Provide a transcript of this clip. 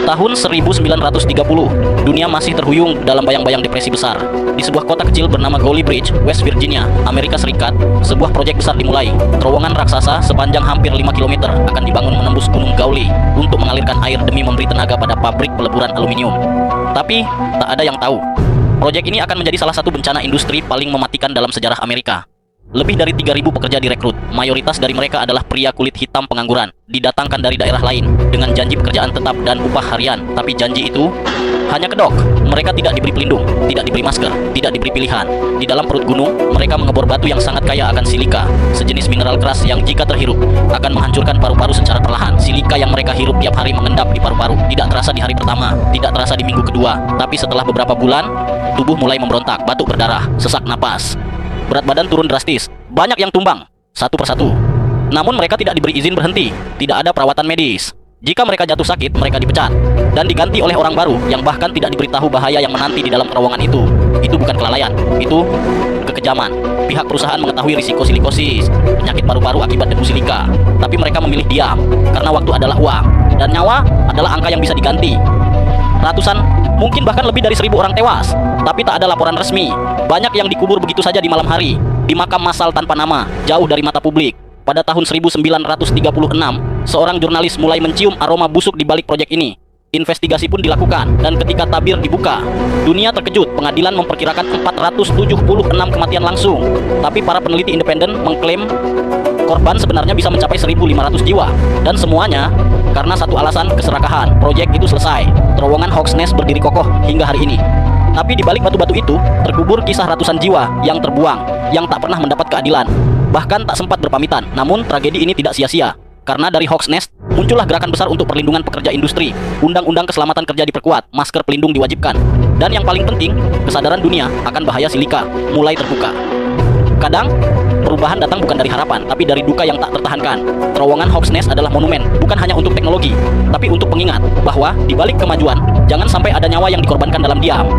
Tahun 1930, dunia masih terhuyung dalam bayang-bayang depresi besar. Di sebuah kota kecil bernama Gauley Bridge, West Virginia, Amerika Serikat, sebuah proyek besar dimulai. Terowongan raksasa sepanjang hampir 5 km akan dibangun menembus Gunung Gauley untuk mengalirkan air demi memberi tenaga pada pabrik peleburan aluminium. Tapi, tak ada yang tahu, proyek ini akan menjadi salah satu bencana industri paling mematikan dalam sejarah Amerika. Lebih dari 3.000 pekerja direkrut, mayoritas dari mereka adalah pria kulit hitam pengangguran, didatangkan dari daerah lain, dengan janji pekerjaan tetap dan upah harian. Tapi janji itu hanya kedok. Mereka tidak diberi pelindung, tidak diberi masker, tidak diberi pilihan. Di dalam perut gunung, mereka mengebor batu yang sangat kaya akan silika, sejenis mineral keras yang jika terhirup, akan menghancurkan paru-paru secara perlahan. Silika yang mereka hirup tiap hari mengendap di paru-paru, tidak terasa di hari pertama, tidak terasa di minggu kedua, tapi setelah beberapa bulan, tubuh mulai memberontak, batuk berdarah, sesak napas. Berat badan turun drastis, banyak yang tumbang, satu persatu. Namun mereka tidak diberi izin berhenti, tidak ada perawatan medis. Jika mereka jatuh sakit, mereka dipecat dan diganti oleh orang baru yang bahkan tidak diberitahu bahaya yang menanti di dalam terowongan itu. Itu bukan kelalaian, itu kekejaman. Pihak perusahaan mengetahui risiko silikosis, penyakit paru-paru akibat debu silika. Tapi mereka memilih diam, karena waktu adalah uang, dan nyawa adalah angka yang bisa diganti. Ratusan, mungkin bahkan lebih dari 1.000 orang tewas, tapi tak ada laporan resmi. Banyak yang dikubur begitu saja di malam hari, di makam massal tanpa nama, jauh dari mata publik. Pada tahun 1936, seorang jurnalis mulai mencium aroma busuk di balik proyek ini. Investigasi pun dilakukan, dan ketika tabir dibuka, dunia terkejut. Pengadilan memperkirakan 476 kematian langsung. Tapi para peneliti independen mengklaim korban sebenarnya bisa mencapai 1.500 jiwa. Dan semuanya karena satu alasan, keserakahan. Proyek itu selesai. Terowongan Hawks Nest berdiri kokoh hingga hari ini. Tapi di balik batu-batu itu, terkubur kisah ratusan jiwa yang terbuang, yang tak pernah mendapat keadilan. Bahkan tak sempat berpamitan. Namun tragedi ini tidak sia-sia. Karena dari Hawks Nest, muncullah gerakan besar untuk perlindungan pekerja industri. Undang-undang keselamatan kerja diperkuat, masker pelindung diwajibkan. Dan yang paling penting, kesadaran dunia akan bahaya silika mulai terbuka. Kadang, perubahan datang bukan dari harapan, tapi dari duka yang tak tertahankan. Terowongan Hawks Nest adalah monumen, bukan hanya untuk teknologi, tapi untuk pengingat bahwa di balik kemajuan, jangan sampai ada nyawa yang dikorbankan dalam diam.